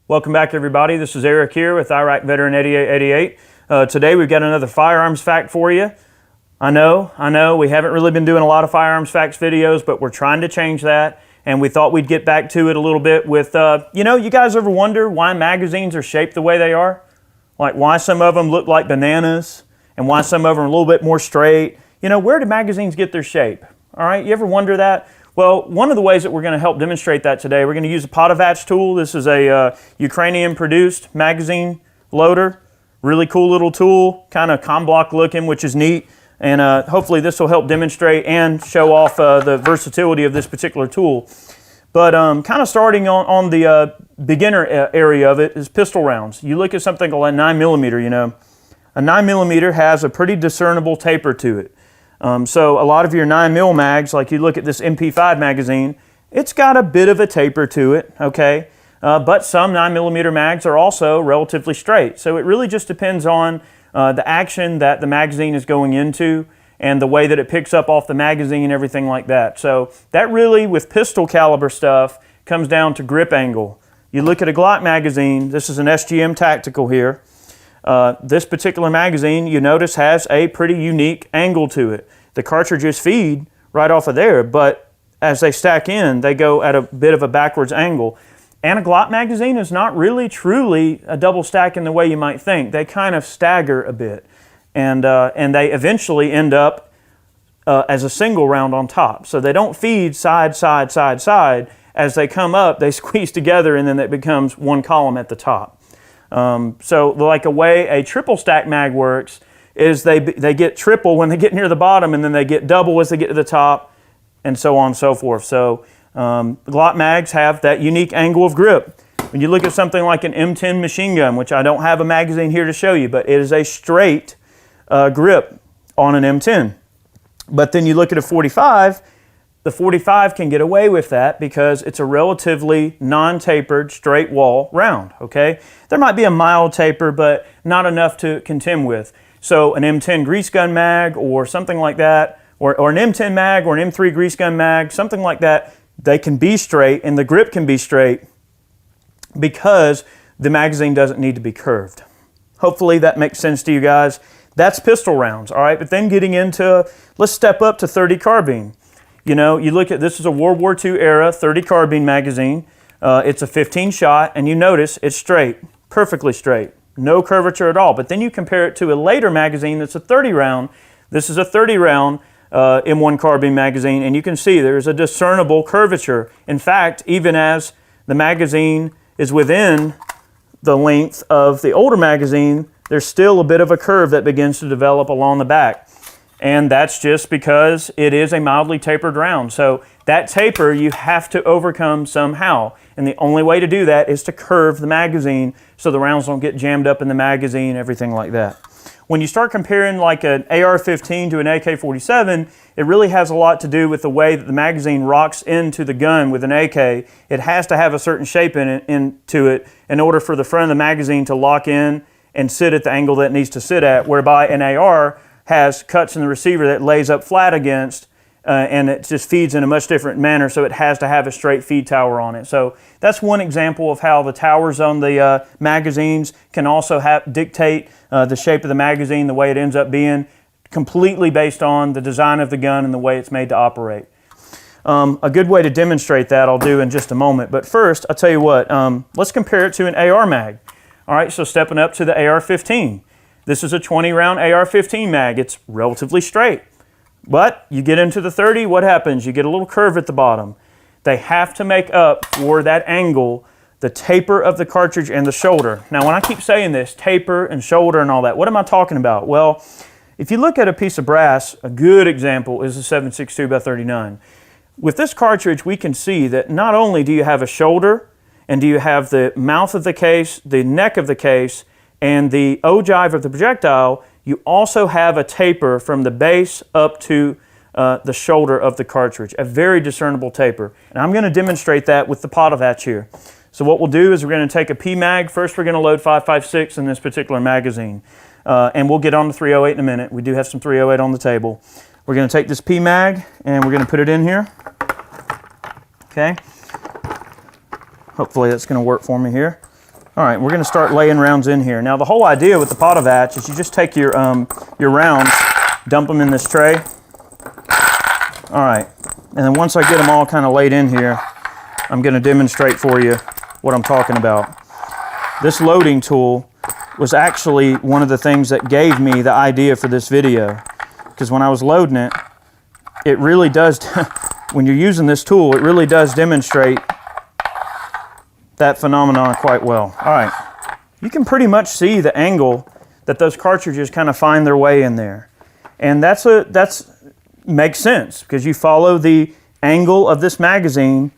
Welcome back, everybody. This is Eric here with Iraq Veteran 8888. Today we've got another firearms fact for you. I know, we haven't really been doing a lot of firearms facts videos, but we're trying to change that, and we thought we'd get back to it a little bit with, you guys ever wonder why magazines are shaped the way they are? Like why some of them look like bananas and why some of them are a little bit more straight? Where do magazines get their shape? All right, you ever wonder that? Well, one of the ways that we're going to help demonstrate that today, we're going to use a Potovatch tool. This is a Ukrainian-produced magazine loader. Really cool little tool, kind of comblock looking, which is neat. And hopefully this will help demonstrate and show off the versatility of this particular tool. But kind of starting on the beginner area of it is pistol rounds. You look at something like a 9mm, a 9mm has a pretty discernible taper to it. So a lot of your 9mm mags, like you look at this MP5 magazine, it's got a bit of a taper to it, okay? But some 9mm mags are also relatively straight. So it really just depends on the action that the magazine is going into and the way that it picks up off the magazine and everything like that. So that really, with pistol caliber stuff, comes down to grip angle. You look at a Glock magazine, this is an SGM Tactical here. This particular magazine, you notice, has a pretty unique angle to it. The cartridges feed right off of there, but as they stack in, they go at a bit of a backwards angle. And a Glock magazine is not really truly a double stack in the way you might think. They kind of stagger a bit, and they eventually end up as a single round on top. So they don't feed side, side, side, side. As they come up, they squeeze together, and then it becomes one column at the top. So like a way a triple stack mag works is they get triple when they get near the bottom, and then they get double as they get to the top, and so on and so forth. So Glock mags have that unique angle of grip. When you look at something like an M10 machine gun, which I don't have a magazine here to show you, but it is a straight grip on an M10. But then you look at a 45, the 45 can get away with that because it's a relatively non-tapered straight wall round, okay? There might be a mild taper, but not enough to contend with. So an M10 grease gun mag or something like that, or an M10 mag or an M3 grease gun mag, something like that, they can be straight and the grip can be straight because the magazine doesn't need to be curved. Hopefully that makes sense to you guys. That's pistol rounds, all right? But then getting into, let's step up to 30 carbine. You look at, this is a World War II era 30 carbine magazine. It's a 15 shot, and you notice it's straight, perfectly straight, no curvature at all. But then you compare it to a later magazine that's a 30 round. This is a 30 round M1 carbine magazine, and you can see there's a discernible curvature. In fact, even as the magazine is within the length of the older magazine, there's still a bit of a curve that begins to develop along the back. And that's just because it is a mildly tapered round. So that taper you have to overcome somehow. And the only way to do that is to curve the magazine so the rounds don't get jammed up in the magazine, everything like that. When you start comparing like an AR-15 to an AK-47, it really has a lot to do with the way that the magazine rocks into the gun with an AK. It has to have a certain shape into it in order for the front of the magazine to lock in and sit at the angle that it needs to sit at, whereby an AR has cuts in the receiver that lays up flat against, and it just feeds in a much different manner, so it has to have a straight feed tower on it. So that's one example of how the towers on the magazines can also dictate the shape of the magazine, the way it ends up being, completely based on the design of the gun and the way it's made to operate. A good way to demonstrate that I'll do in just a moment, but first I'll tell you what, let's compare it to an AR mag. All right, so stepping up to the AR-15. This is a 20 round AR-15 mag. It's relatively straight. But you get into the 30, what happens? You get a little curve at the bottom. They have to make up for that angle, the taper of the cartridge and the shoulder. Now when I keep saying this, taper and shoulder and all that, what am I talking about? Well, if you look at a piece of brass, a good example is a 7.62 by 39. With this cartridge, we can see that not only do you have a shoulder and do you have the mouth of the case, the neck of the case, and the ogive of the projectile, you also have a taper from the base up to the shoulder of the cartridge, a very discernible taper. And I'm going to demonstrate that with the Potovatch here. So what we'll do is we're going to take a P-mag. First we're going to load 5.56 in this particular magazine. And we'll get on to 308 in a minute. We do have some 308 on the table. We're going to take this P-mag and we're going to put it in here. Okay. Hopefully that's going to work for me here. All right, we're gonna start laying rounds in here. Now the whole idea with the Potovatch is you just take your rounds, dump them in this tray. All right, and then once I get them all kind of laid in here, I'm gonna demonstrate for you what I'm talking about. This loading tool was actually one of the things that gave me the idea for this video. Because when I was loading it, it really does, when you're using this tool, it really does demonstrate that phenomenon quite well. All right, you can pretty much see the angle that those cartridges kind of find their way in there. And that's makes sense because you follow the angle of this magazine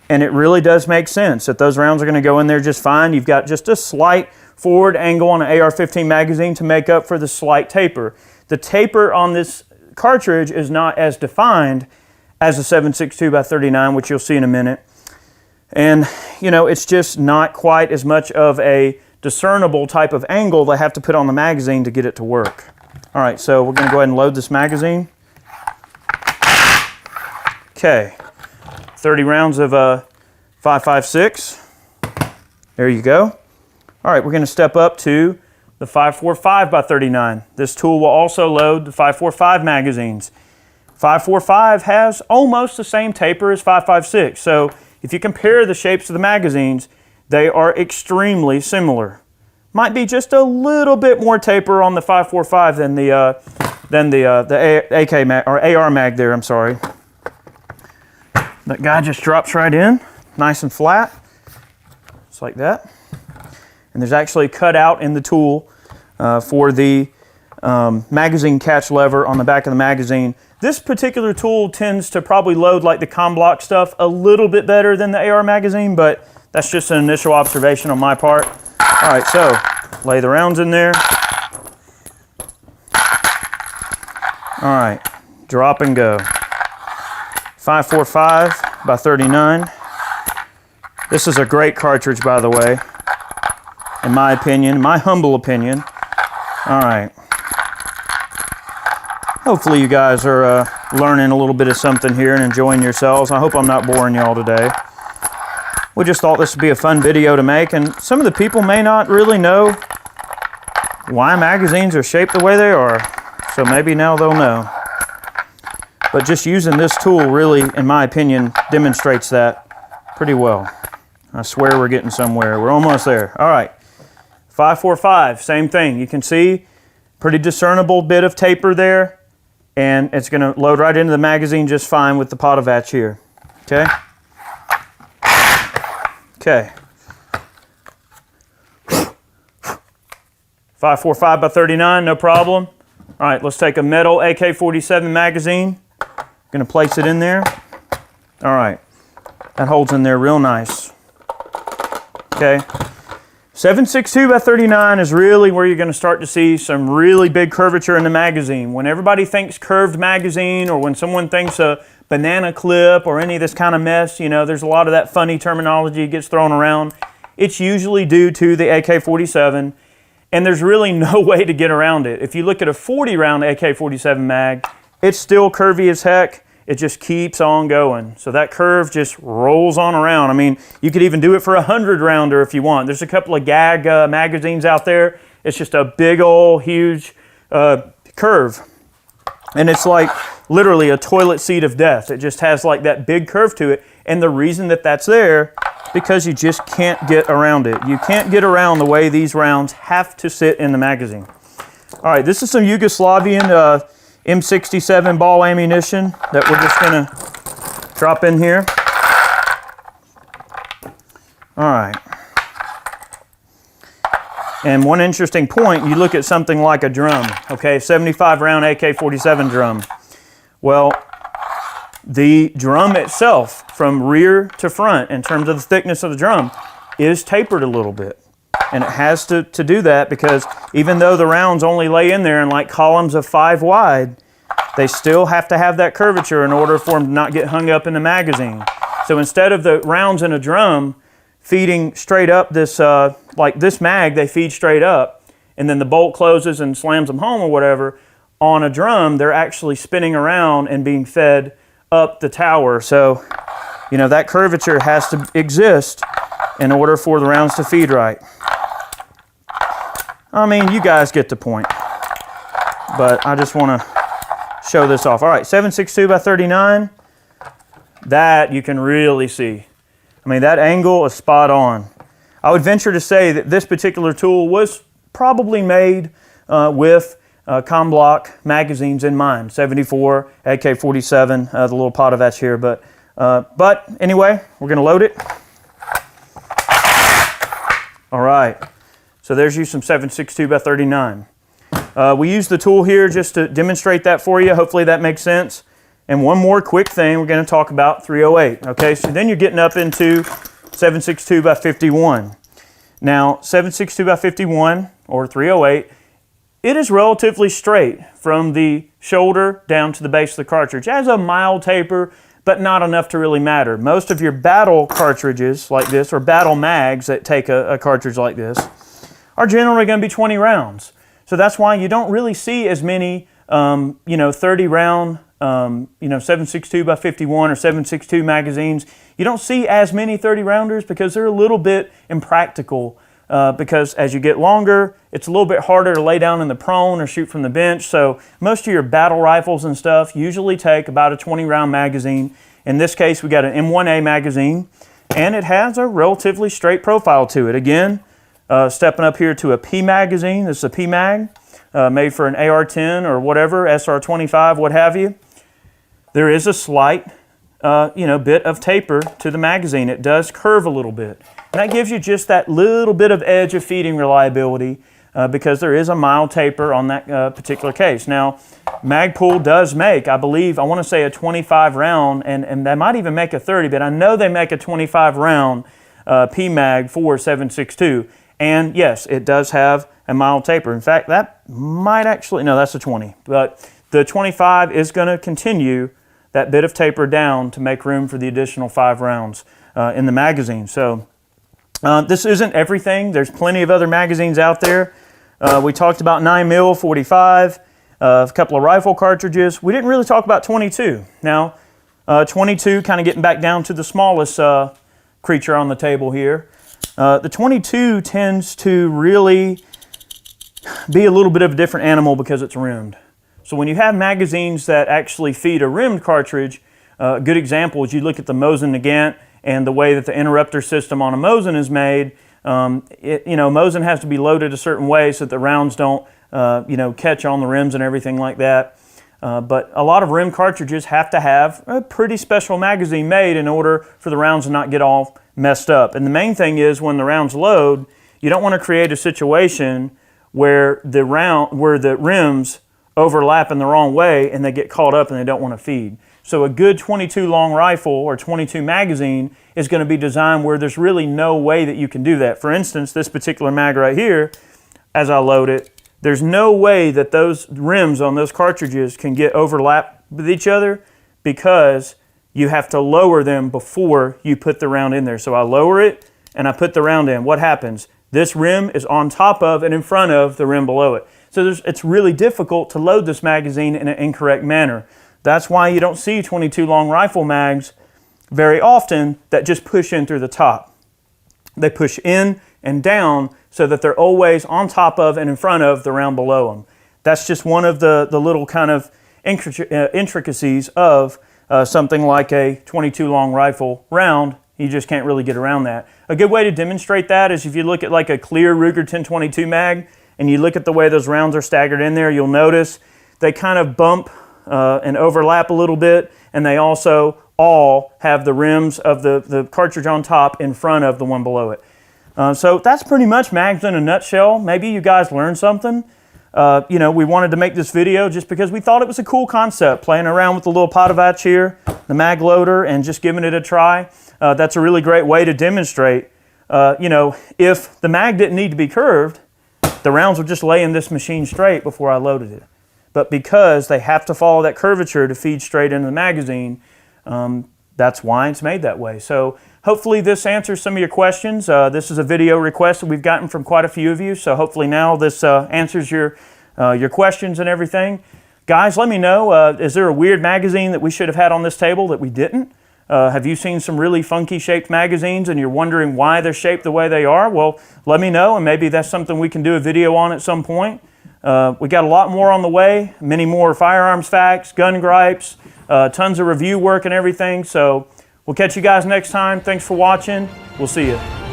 and it really does make sense that those rounds are going to go in there just fine. You've got just a slight forward angle on an AR-15 magazine to make up for the slight taper. The taper on this cartridge is not as defined as a 7.62x39, which you'll see in a minute. And, you know, it's just not quite as much of a discernible type of angle they have to put on the magazine to get it to work. All right, so we're going to go ahead and load this magazine. Okay, 30 rounds of 5.56. There you go. All right, we're going to step up to the 5.45x39. This tool will also load the 5.45 magazines. 5.45 has almost the same taper as 5.56, so if you compare the shapes of the magazines, they are extremely similar. Might be just a little bit more taper on the 5.45 than the AK mag, or AR mag there, I'm sorry. That guy just drops right in, nice and flat, just like that. And there's actually a cutout in the tool for the magazine catch lever on the back of the magazine. This particular tool tends to probably load like the ComBlock stuff a little bit better than the AR magazine, but that's just an initial observation on my part. All right, so lay the rounds in there. All right, drop and go. 5.45x39. This is a great cartridge, by the way, in my opinion, my humble opinion. All right. Hopefully you guys are learning a little bit of something here and enjoying yourselves. I hope I'm not boring y'all today. We just thought this would be a fun video to make, and some of the people may not really know why magazines are shaped the way they are. So maybe now they'll know. But just using this tool really, in my opinion, demonstrates that pretty well. I swear we're getting somewhere. We're almost there. All right, 5.45, same thing. You can see pretty discernible bit of taper there, and it's going to load right into the magazine just fine with the Potovatch here. Okay? Okay. 5.45x39, no problem. All right, let's take a metal AK-47 magazine. Going to place it in there. All right, that holds in there real nice. Okay, 7.62x39 is really where you're going to start to see some really big curvature in the magazine. When everybody thinks curved magazine, or when someone thinks a banana clip or any of this kind of mess, you know, there's a lot of that funny terminology gets thrown around. It's usually due to the AK-47, and there's really no way to get around it. If you look at a 40 round AK-47 mag, it's still curvy as heck. It just keeps on going. So that curve just rolls on around. I mean, you could even do it for a 100 rounder if you want. There's a couple of gag magazines out there. It's just a big old huge curve. And it's like literally a toilet seat of death. It just has like that big curve to it. And the reason that that's there, because you just can't get around it. You can't get around the way these rounds have to sit in the magazine. All right, this is some Yugoslavian M67 ball ammunition that we're just gonna drop in here. All right. And one interesting point, you look at something like a drum, okay, 75 round AK-47 drum. Well, the drum itself, from rear to front, in terms of the thickness of the drum, is tapered a little bit. And it has to do that because even though the rounds only lay in there in like columns of 5 wide, they still have to have that curvature in order for them to not get hung up in the magazine. So instead of the rounds in a drum feeding straight up this, like this mag, they feed straight up, and then the bolt closes and slams them home or whatever. On a drum, they're actually spinning around and being fed up the tower. So, you know, that curvature has to exist in order for the rounds to feed right. I mean, you guys get the point, but I just want to show this off. All right, 7.62 by 39, that you can really see. I mean, that angle is spot on. I would venture to say that this particular tool was probably made with ComBlock magazines in mind, 74, AK-47, the little pot of that's here. But anyway, we're going to load it. All right, so there's you some 7.62 by 39. We use the tool here just to demonstrate that for you. Hopefully that makes sense. And one more quick thing, we're going to talk about 308. Okay, so then you're getting up into 7.62 by 51. Now, 7.62 by 51 or 308, it is relatively straight from the shoulder down to the base of the cartridge. It has a mild taper, but not enough to really matter. Most of your battle cartridges like this, or battle mags that take a cartridge like this, are generally going to be 20 rounds. So that's why you don't really see as many, 30 round, 7.62 by 51 or 7.62 magazines. You don't see as many 30 rounders because they're a little bit impractical. Because as you get longer, it's a little bit harder to lay down in the prone or shoot from the bench. So most of your battle rifles and stuff usually take about a 20 round magazine. In this case, we got an M1A magazine, and it has a relatively straight profile to it. Again, stepping up here to a P magazine. This is a P mag, made for an AR-10 or whatever, SR-25, what have you. There is a slight, bit of taper to the magazine. It does curve a little bit. And that gives you just that little bit of edge of feeding reliability because there is a mild taper on that particular case. Now, Magpul does make, I believe, I want to say a 25 round, and they might even make a 30, but I know they make a 25 round PMag for 7.62. And yes, it does have a mild taper. In fact, that might actually, no, that's a 20. But the 25 is going to continue that bit of taper down to make room for the additional 5 rounds in the magazine. So this isn't everything. There's plenty of other magazines out there. We talked about 9mm, 45, a couple of rifle cartridges. We didn't really talk about 22. Now, 22, kind of getting back down to the smallest creature on the table here. The 22 tends to really be a little bit of a different animal because it's rimmed. So when you have magazines that actually feed a rimmed cartridge, a good example is you look at the Mosin Nagant and the way that the interrupter system on a Mosin is made. Mosin has to be loaded a certain way so that the rounds don't, catch on the rims and everything like that. But a lot of rim cartridges have to have a pretty special magazine made in order for the rounds to not get all messed up. And the main thing is when the rounds load, you don't want to create a situation where the rims overlap in the wrong way and they get caught up and they don't want to feed. So a good 22 long rifle or 22 magazine is going to be designed where there's really no way that you can do that. For instance, this particular mag right here, as I load it, there's no way that those rims on those cartridges can get overlap with each other because you have to lower them before you put the round in there. So I lower it and I put the round in. What happens? This rim is on top of and in front of the rim below it. So it's really difficult to load this magazine in an incorrect manner. That's why you don't see 22 long rifle mags very often that just push in through the top. They push in and down so that they're always on top of and in front of the round below them. That's just one of the little kind of intricacies of something like a 22 long rifle round. You just can't really get around that. A good way to demonstrate that is if you look at like a clear Ruger 1022 mag and you look at the way those rounds are staggered in there, you'll notice they kind of bump and overlap a little bit, and they also all have the rims of the cartridge on top in front of the one below it. So that's pretty much mags in a nutshell. Maybe you guys learned something. We wanted to make this video just because we thought it was a cool concept, playing around with the little Potovach here, the mag loader, and just giving it a try. That's a really great way to demonstrate, if the mag didn't need to be curved, the rounds would just lay in this machine straight before I loaded it. But because they have to follow that curvature to feed straight into the magazine, that's why it's made that way. So hopefully this answers some of your questions. This is a video request that we've gotten from quite a few of you, so hopefully now this answers your questions and everything. Guys, let me know, is there a weird magazine that we should have had on this table that we didn't? Have you seen some really funky shaped magazines and you're wondering why they're shaped the way they are? Well, let me know, and maybe that's something we can do a video on at some point. We got a lot more on the way, many more firearms facts, gun gripes, tons of review work and everything. So we'll catch you guys next time. Thanks for watching. We'll see you.